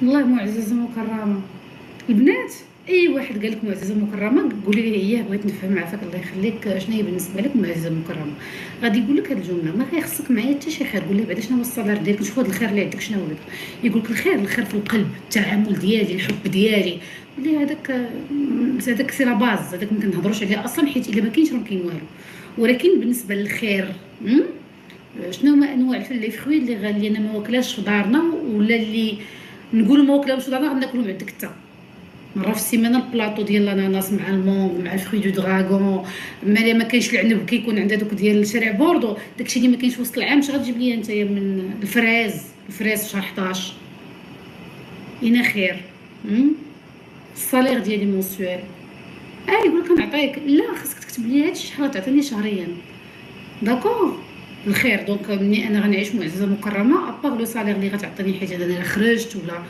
والله معززه مكرمه البنات. اي واحد قال لك معززه مكرمه قولي ليه اياه، بغيت نفهم عافاك الله يخليك شنو هي بالنسبه لك معززه مكرمه. غادي يقول لك هاد الجمله ما غيخصك معايا حتى شي خير. قول ليه بعدا شنو هو الصالير ديالك، نشوف هاد الخير اللي عندك شنو هو. يقول لك الخير في القلب، التعامل ديالي، الحب ديالي. قول ليه هذاك سي لا باز، هذاك ما كنهضروش عليه اصلا، حيت الا ما كاينش راه كاين والو. ولكن بالنسبه للخير شنو هما انواع لي فخوي اللي غالي انا ما واكلاش في دارنا، ولا اللي نقولوا ما واكلاوش في دارنا غناكلهم عندك انت. مره في السيمانه البلاطو ديال الاناناس مع المونغ مع الفخوي دو دراغون. ما كاينش العنب كيكون عندها دوك ديال شارع بوردو، داكشي اللي ما كاينش وسط العام. اش غتجيب ليا نتايا من الفراز في شهر 11 اين خير. الصالير ديالي مونسوال. يقول لك نعطيك، لا خاصك تكتب لي هادشي شحال تعطيني شهريا. داكور الخير. دونك ملي انا غنعيش معززه مكرمه ابار لو صالير اللي غتعطيني، حيت انا خرجت ولا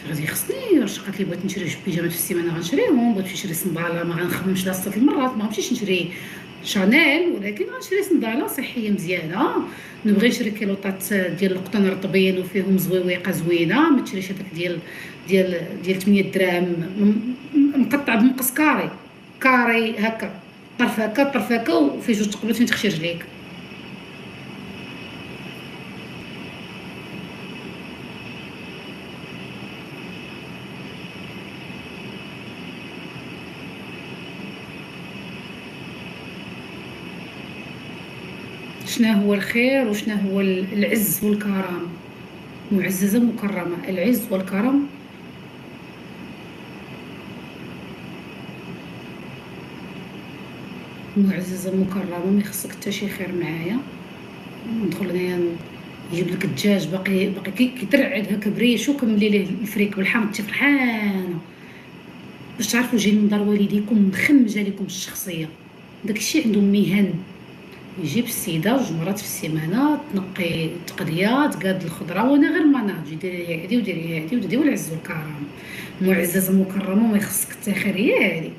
غادي خصني واش قالت لي بغيت نشري جوج بيجامات في السيمانه غنشريهم، بغيت نشري صنداله ما غنخممش لها 6 المرات، ما غنمشيش نشري شانيل، ولكن غنشري صنداله صحيه مزيانه. نبغي نشري كيلوطات ديال القطن رطبين وفيهم زويويقه زوينه، ما تشريش هذاك ديال 8 دراهم مقطع بمقص كاري هكا، طرف هكا طرف هكا، وفيه جوج تقبلات فين تخشي رجليك. شنو هو الخير وشنو هو العز والكرم. معززه مكرمه، العز والكرم. معززه مكرمه ما يخصك حتى شي خير معايا. ندخل هنايا يجيب لك الدجاج باقي كيترعد هكا بريش وكملي ليه الفريك بالحامض انت فرحانه باش تعرفوا جاي من دار والديكم مخمجه لكم الشخصيه. داكشي عندهم مهن. يجيب السيده جوج مرات في السيمانه تنقي التقديه تقاد الخضره، وانا غير مناض ديري هادي وديري هادي وديري والعز والكرم. معززه مكرمه ما يخصك حتى خير. هي هادي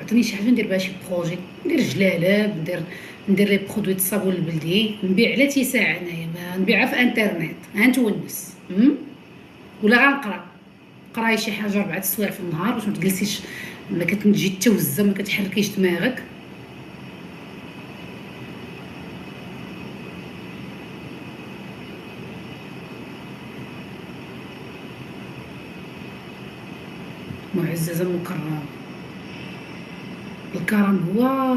عطيني شي حاجه ندير بها شي بروجي، ندير جلالاب، ندير لي برودوي د الصابون البلدي، نبيع على تيساع انايا، ما نبيعها في انترنيت نتونس. ولا غنقرا قراي شي حاجه 4 سوايع في النهار باش ما تجلسيش ما كتجي توزه ما كتحركيش دماغك. معززه مكرمه. الكرم هو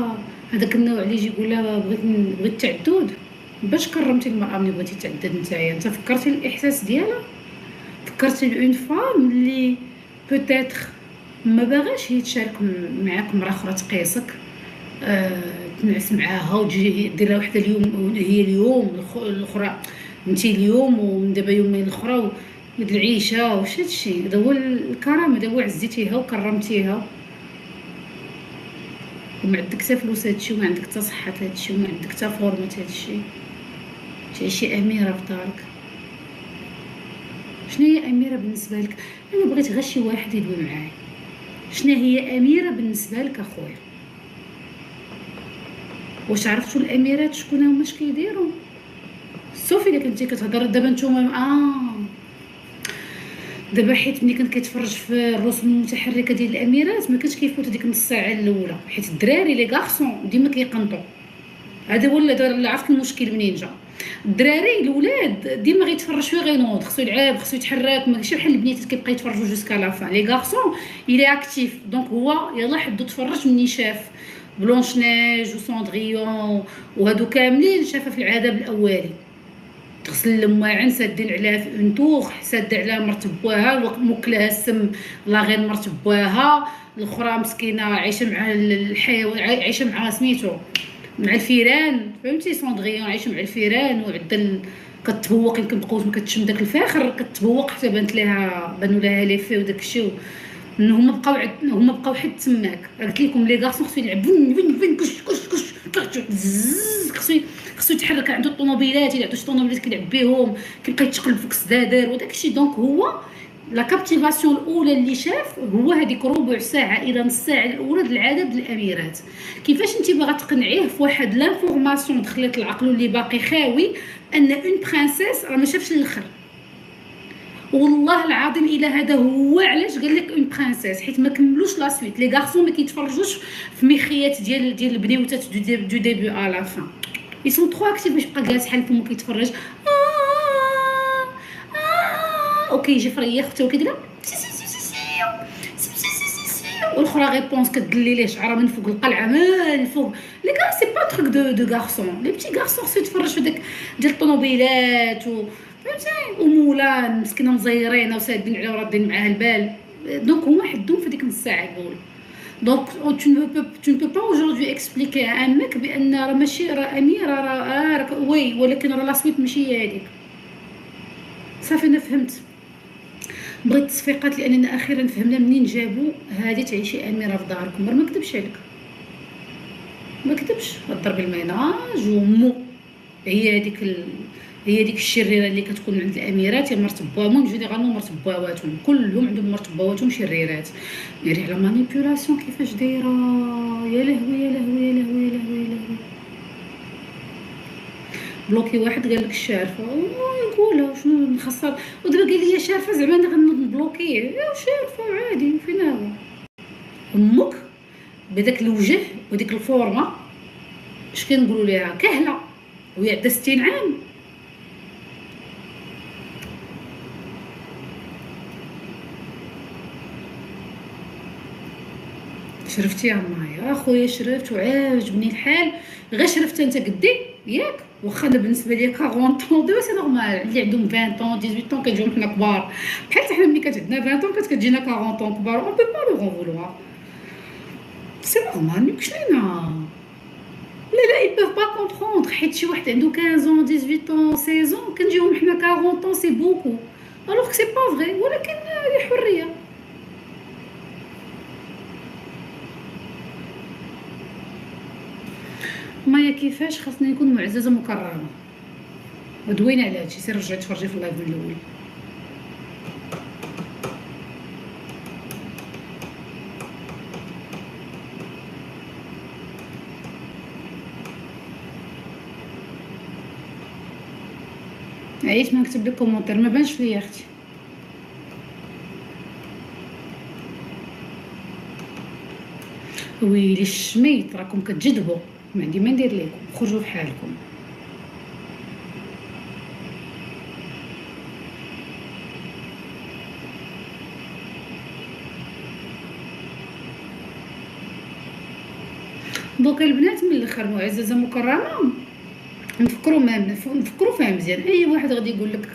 هذاك النوع اللي يجي يقول لها بغيت التعدد. باش كرمتي المراه ملي بغيتي تعدد نتايا؟ انت فكرتي الاحساس ديالها؟ فكرتي اون فام اللي بوتيتر ما باغاش هي تشارك معاك مرا اخرى تقيسك، تنعس معاها وتجي دير لها وحده اليوم هي اليوم الاخرى انت اليوم ومن دابا يومين الاخرى العيشه. واش هادشي؟ هذا هو الكرم؟ هذا هو عزيتيها وكرمتيها وما عندك حتى فلوس هادشي وما عندك حتى صحه هادشي وما عندك حتى فورمه هادشي؟ تعيشي اميره في دارك. شنو هي اميره بالنسبه لك؟ انا بغيت غير شي واحد يدوي معايا. شنو هي اميره بالنسبه لك اخويا؟ واش عرفتوا الاميرات شكون هما اش كيديروا؟ صوفي الا كنتي كتهضر دابا نتوما دابا حيت ملي كنت كيتفرج في الرسوم المتحركه ديال الاميرات ما كانش كيفوت ديك نص ساعه الاولى، حيت الدراري لي غارسون ديما كيقنطوا. هذا هو اللي عرفت المشكل منين جا. الدراري الاولاد ديما غيتفرج فيه غينوض، خصو يلعب خصو يتحرك، ماشي بحال البنات كيبقى يتفرجوا جوسكا لا فان. لي غارسون الي اكتيف دونك هو يلا حدو تفرج مني شاف بلونش نيج وسوندريون وهادو كاملين شافها في العذاب الاولي. تغسل الماعن سادين عليها في اون طوغ، ساده عليها مرت بواها موكلاها السم لا غير مرت بواها. الاخرى مسكينه عايشه مع الحيوان، عايشه مع سميتو مع الفيران، فهمتي؟ سوندغيون عايشه مع الفيران وعدا كتبوق، يمكن بقوت ما كتشم داك الفاخر كتبوق حتى بانوا لها لي في وداك الشيء. هما بقاو حد تماك. قلت لكم لي غارسون خصو يلعب فين كش كش كش خصو يتحرك. عنده الطوموبيلات الا عندو شي طوموبيلات كيلعب بهم، كيبقى يتشقلب فوق السدادر وداك الشيء. دونك هو لا كابتيفاسيون الاولى اللي شاف هو هذيك ربع ساعه الى نص ساعه الاولى د العدد الاميرات. كيفاش انت باغا تقنعيه في واحد لانفورماسيون دخلت العقل اللي باقي خاوي ان اون برانسيس راه ما شافش الاخر؟ والله العظيم الا هذا هو علاش قال لك اون برانسيس، حيت ما كملوش لا سويت. لي غارسون ما كيتفرجوش في ميخيات ديال البنيوتات دو ديبي ا لا فان، ils sont trop actifs باش يبقى جالس حالكم وكيتفرج وكيجي فريق اختو وكيدير والاخرى غيبونس كدلي ليه شعره من فوق القلعه من الفوق. لي كاع سي با تروك دو غارسون، لي بتي غارسون خصو يتفرج في داك ديال الطوموبيلات فهمتي، ومولان مسكينه مزيرينه وسادين عليها ورادين معاها البال. دونك هما حدهم في ديك نص ساعه الاولى. دونك tu ne peux pas aujourd'hui expliquer à un mec بان راه ماشي راه اميره راه وي، ولكن راه لا سويت ماشي هي هذيك. صافي انا فهمت، بغيت تصفيقات لاننا اخيرا فهمنا منين جابوا هذه تعيشي اميره في داركم. ما كذبش عليك، ما كذبش، الضرب الميناج ومو هي هذيك هي ديك الشريره اللي كتكون عند الاميرات يا مرت با. المهم جينيرالمون مرت باواتهم كلهم عندهم مرت باواتهم شريرات. ناري على مانيبيولاسيون كيفاش دايره، يا لهوي يا لهوي يا لهوي يا لهوي يا لهوي. بلوكي واحد قال لك الشارفه يقولها شنو نخسر، ودابا قال لي شارفه زعما انا غنبلوكيه. يا شارفه عادي فين هو امك بداك الوجه وديك الفورمه اش كنقولوا ليها كهله وهي عندها 60 عام. شرفتي يا مايا اخويا؟ شرفت وعاجبني الحال. غير شرفت انت قدي ياك، واخا انا بالنسبه ليا 40 طون دابا سي نورمال. اللي عندهم 20 طون 18 طون كيجيو حنا كبار، بحال حتى حنا ملي كانت عندنا 20 طون كتجينا 40 طون كبار. اون بي با لو غونفولوار، سي نورمال ميمكنش لينا. لا ils peuvent pas comprendre، حيت شي واحد عنده 15 18 طون 16 كنجيوهم حنا 40 طون سي بوكو، الوغ سي با فغي. ولكن هي حريه. مايا كيفاش خاصني نكون معززه مكرمه؟ ودوينا على هادشي، سير رجعي تفرجي في اللايف من الاول. عييت ما نكتب لك كومونتير، ما بانش فيا اختي. ويلي الشميت راكم كتجذبوا، ما عندي ما ندير لكم، خرجوا بحالكم. دوك البنات من الاخر معززه مكرمه، نفكروا فيها مزيان. اي واحد غادي يقول لك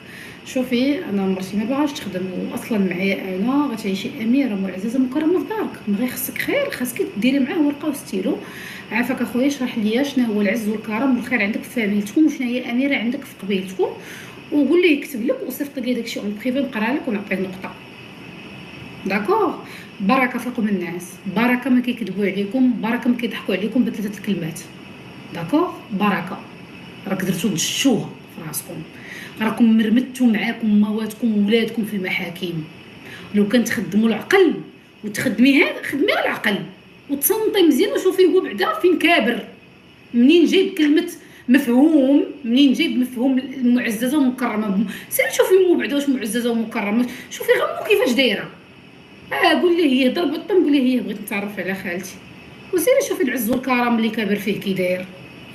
شوفي انا مرتي ما باغاش تخدم واصلا معايا انا غتعيشي اميره معززه مكرمه في دارك، من غير خصك خير، خاصك ديري معاه ورقه وستيلو. عافاك اخويا شرح ليا شنو هو العز والكرم والخير عندك في فاميلتكم وشنو هي الاميره عندك في قبيلتكم، وقول لي يكتب لك وصيفط لي داكشي اون بريفي نقرا لك ونعطيك نقطه. داكوغ؟ بركه فيكم الناس، بركه ما كيكذبوا عليكم، بركه ما كيضحكوا عليكم بثلاثه الكلمات. داكوغ؟ بركه راك درتو دشوها في راسكم، راكم مرمدتوا معاكم مواتكم وولادكم في المحاكم. لو كان تخدموا العقل وتخدمي هذا، خدمي العقل وتصنطي مزيان وشوفي هو بعدا فين كابر، منين جايب كلمه مفهوم، منين جايب مفهوم المعززه ومكرمه. سير شوفي مو بعدا واش معززه ومكرمه، شوفي غير مو كيفاش دايره. قول لي هي ضرب الطم، قول لي هي بغيت نتعرف على خالتي. وسيري شوفي العز والكرم اللي كابر فيه كي داير.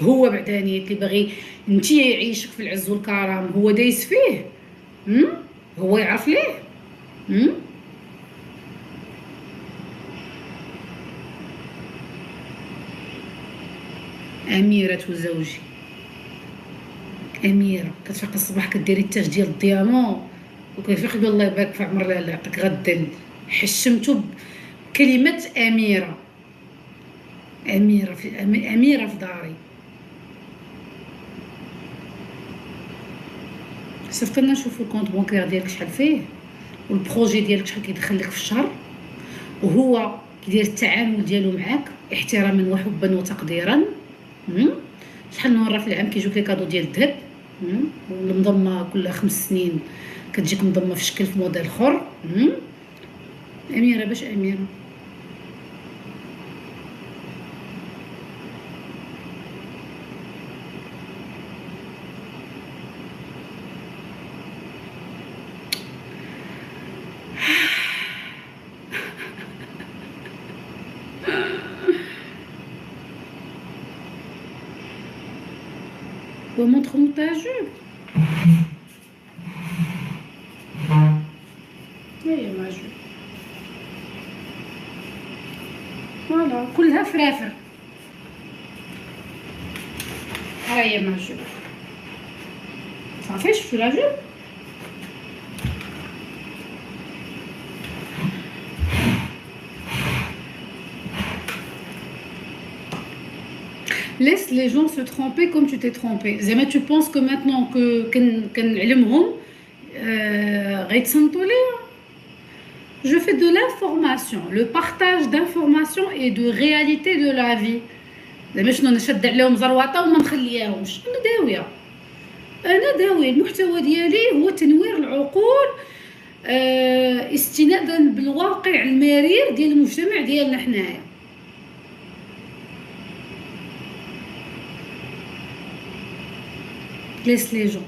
هو بعدا نيت اللي باغي انتي يعيشك في العز والكرم، هو دايس فيه. هو يعرف ليه. اميره زوجي، اميره كتفيق الصباح كديري التاج ديال الديامون وكيفيق يقول الله يبارك في عمر لا يعطيك غدل. حشمتو بكلمه اميره، اميره في اميره في داري. صيفط لنا نشوفوا الكونت بونكير ديالك شحال فيه، والبروجي ديالك شحال كيدخل لك في الشهر، وهو كيدير التعامل ديالو معاك احتراما وحبا وتقديرا. شحال من مره في العام كيجيوك لي كادو ديال الذهب، والمضمه كل 5 سنين كتجيك مضمه في شكل في موديل اخر. اميره باش اميره. ومونطخ تا جوب. هي ما جوب فوالا كلها فرافر. هاهي ما جوب صافي. شفتو لا جوب. Laisse les gens se tromper comme tu t'es trompé. زعما tu penses que maintenant que كنعلمهم غيتصنتوا ليا. Je fais de l'information, le partage d'informations et de réalité de la vie. زعما شنو نشد عليهم زروطه وما نخليهمش. انا داويه المحتوى ديالي هو تنوير العقول استنادا بالواقع المرير ديال المجتمع ديالنا حنايا. ليس لي جون.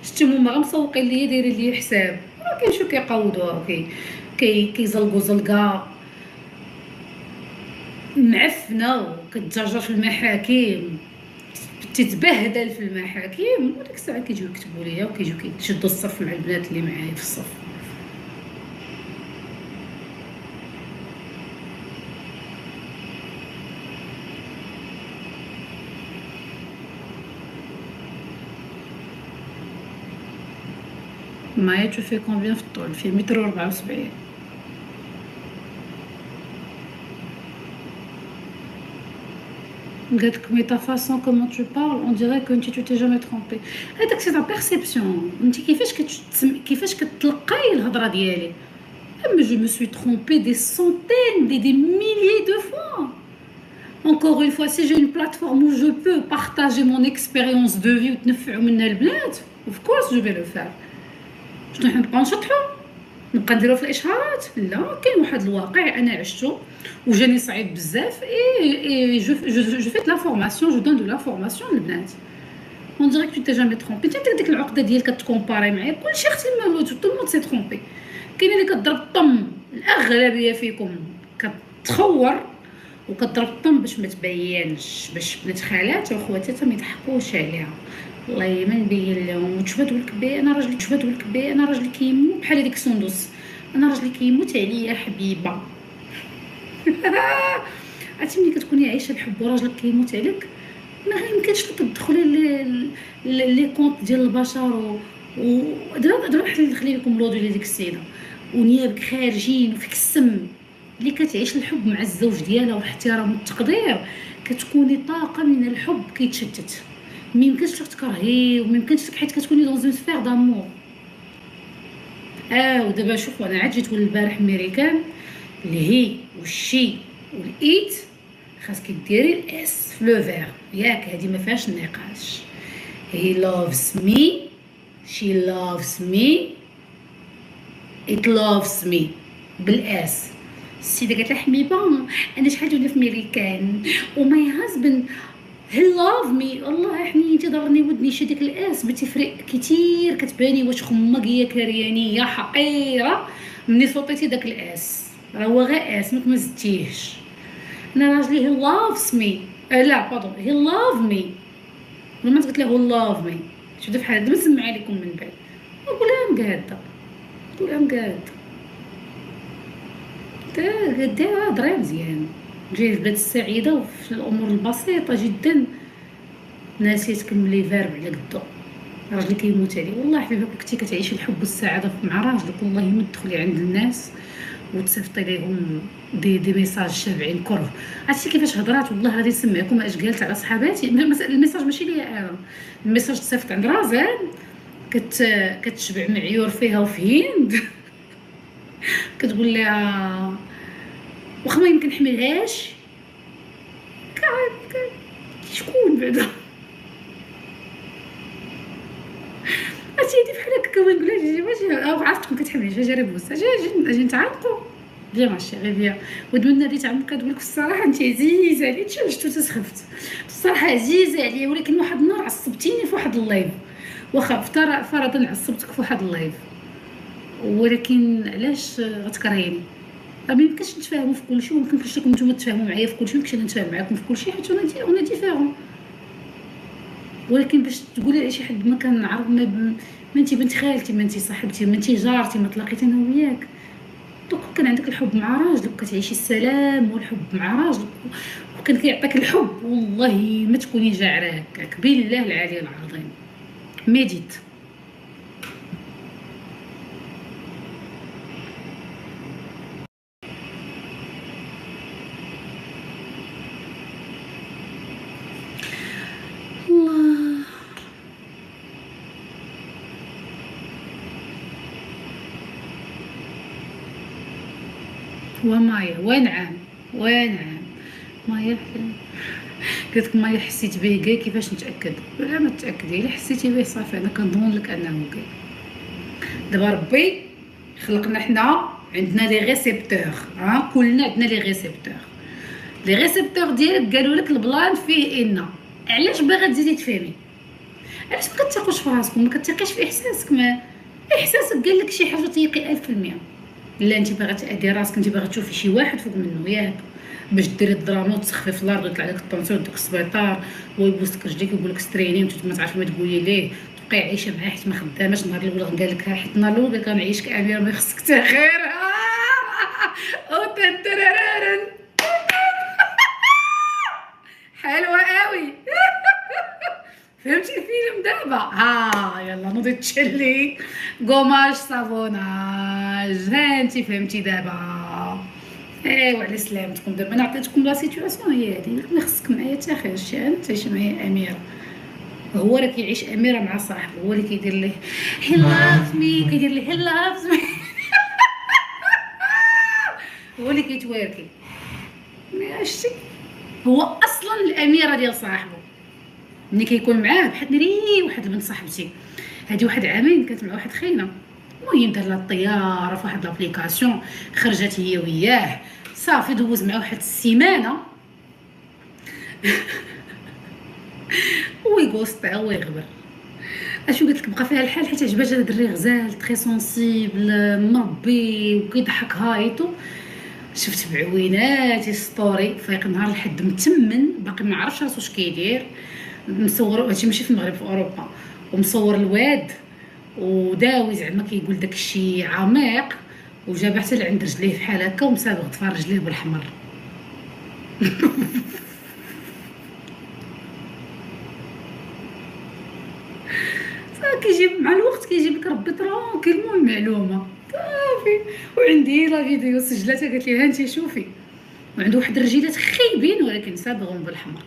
شتي هما غمسوقين ليا دايرين ليا حساب. كاين شو كيقودوها كيزلقوا زلقه معفنه وكتجرجر في المحاكم تتبهدل في المحاكم. وديك الساعه كيجيو يكتبوا ليا وكيجيو كيشدوا الصف مع البنات اللي معايا في الصف. معايا tu fais combien في الطول؟ في 174. قالت لك مي تا فاسون كومون تو بارل اون ديري كو انت تو تي جامي ترومبي. هذاك سي تا بيرسيبسيون. انت كيفاش كتلقاي الهضره ديالي. اما جو مو سوي ترومبي دي سونتين دي ميليي دو فوا. encore une fois si j'ai une plateforme où je peux partager mon expérience de vie وتنفعوا منها البنات of course je vais le faire. شنو نبقاو نشطحوا نبقى نديرو في الاشهارات؟ لا، كاين واحد الواقع انا عشتو وجاني صعيب بزاف. اي جو فيت لا فورماسيون جو دون دو لا فورماسيون للبنات. اون ديريك تو تي جامي ترومبي. انت ديك العقده ديال كتكومباري معايا كلشي اختي موجود تو الموند سي ترومبي. كاين اللي كضرب الطم، الاغلبيه فيكم كتخور وكضرب الطم باش ما تبينش، باش بنات خالاتها وخواتاتها ما يضحكوش عليها. والله ما نبين لهم. وتشفات ولك بي انا راجلي، تشفات ولك بي انا راجلي كيموت بحال هذيك سندس، انا راجلي كيموت عليا حبيبه. عرفتي ملي كتكوني عايشه الحب وراجلك كيموت عليك ما يمكنش تدخلي لي كونط ديال البشر. ودابا حتى نخلي لكم لودو ديال ديك السيده ونيابك خارجين وفيك السم اللي كتعيش الحب مع الزوج ديالها والاحترام والتقدير. كتكوني طاقه من الحب كيتشتت. ما يمكنش تكرهي وما يمكنش حيت كتكوني دون اون سفير دامور. ودابا شوفوا انا عاد جيت البارح ميريكان اللي هي والشي والايت خاصك ديري الاس في لو فير ياك. هذه ما فيهاش النقاش. he loves me she loves me it loves me بالاس. السيده قالت لها حبيبه انا شحال جوني في ميريكان وماي هازبند he love me. والله حنيتي ضرني ودني شي ديك الاس بتفرق كتير. كتباني واش خماقيه كريانيه حقيره مني صوتيتي داك الاس. راه هو غير اس ما زدتيهش. انا راجلي he loves me لا باردون he love me. لما قلت له he love me شفتي بحال هذا نسمع لكم من بعد نقولها مقاده نقولها مقاده تا هضري مزيان. جاي البلاد السعيده وفي الامور البسيطه جدا ناسي تكملي فارب على قدو. راجلي كيموت عليه. والله حبيبه كنتي كتعيشي الحب والسعاده مع راجلك والله ما تدخلي عند الناس وتصيفطي ليهم دي ميساج شابعين كره. عرفتي كيفاش هضرات؟ والله غادي نسمعكم اش قالت على صحاباتي. الميساج ماشي ليا انا، الميساج تصيفط عند رازان كتشبع معيور فيها وفي هند. كتقول لها واخا ما يمكن نحملهاش. شكون بعدا؟ عرفتي هادي بحال هكا كنقولها جي واش عرفتكم كتحملي جا ريبوس اجي نتعانقوا بيان ماشي غير بيان. ودمنا ديت عمك كتقول لك الصراحه انت عزيزه عليا شفتو تسخفت الصراحه عزيزه عليا. ولكن واحد النهار عصبتيني في واحد اللايف واخا فرضا عصبتك في واحد اللايف ولكن علاش غتكرهيني؟ راه ميمكنش نتفاهموا في كلشي وميمكنش لكم نتوما تفاهموا معايا في كلشي. ميمكنش انا نتفاهم معاكم في كلشي حيت انا ديفيرون. ولكن باش تقولي على شي حد ما كنعرف، ما انت بنت خالتي، ما انت صاحبتي، ما انت جارتي، ما تلاقيت انا وياك، دوك كان عندك الحب مع راجلك كتعيشي السلام والحب مع راجلك وكان كيعطيك الحب، والله ما تكوني جاعره هكاك بالله العلي العظيم. ميديت. الله. ومايا ونعم ونعم. مايا قلت لك مايا حسيت به كاع كيفاش نتاكد؟ لا ما تاكدي، الا حسيتي به صافي انا كنظن لك انه كاع. دابا ربي خلقنا حنا عندنا لي ريسيبتور، ها كلنا عندنا لي ريسيبتور. لي ريسيبتور ديالك قالوا لك البلان فيه ان. علاش باغا تزيدي تفهمي؟ علاش ما كتثقوش في راسكم؟ ما كتثقيش في احساسك؟ ما احساسك قال لك شي حاجه تيقي 1000%. لا انت باغا تادي راسك، انت باغا تشوفي شي واحد فوق منه ياك باش ديري الدراما وتسخفي في الارض ويطلع لك الطونسيون ودوك السبيطار ويبوسك رجليك ويقول لك ستريني وانت ما تعرفي ما تقولي ليه، تبقاي عايشه معاه حيت ما خداماش. النهار الاول قال لك حيت النهار الاول قال كنعيشك اميره ما خصك حتى خير. او تنترررن حلوه قوي. فهمتي الفيلم دابا؟ ها يلا نوضي تشلي قماش صابوناج. ها انت فهمتي دابا؟ ايوا على سلامتكم. دابا انا عطيتكم لا سيتواسيون هي هادي، ما خصك معايا حتى خير. شي انا تعيش معايا اميره، هو راه كيعيش اميره مع صاحبه، هو اللي كيدير ليه هي لاف مي، كيدير ليه هي لاف مي. هو اللي كيتواركي. ماشي هو اصلا الاميره ديال صاحبه. ملي كيكون معاه بحال ناري واحد البنت صاحبتي هادي، واحد عامين كانت مع واحد خاينه، المهم دار لها الطياره في واحد لابليكاسيون، خرجت هي وياه صافي دوز مع واحد السيمانه ويغوسطي ويغبر. اشو قلت لك بقى فيها الحال حيت عجبات هذا الدري غزال تري سونسيبل مربي وكيضحك هايطو. شفت بعويناتي ستوري فايق نهار الحد متمن باقي ما عرفش راسو اش كيدير، مصور هادشي ماشي في المغرب في اوروبا، ومصور الواد وداوي زعما كيقول داكشي عميق، وجاب حتى لعند رجليه بحال هكا ومسابغ ضفار رجليه بالحمر. كيجيب مع الوقت كيجيب لك ربي ترونكيلمون المعلومه صافي. وعندي لا فيديو سجلتها قالت لي ها انت شوفي، وعنده واحد الرجيلات خايبين ولكن صابغهم بالحمر.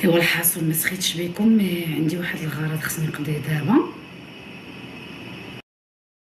ايوا الحاصل ما سخيتش بكم، عندي واحد الغرض خصني نقضيه دابا.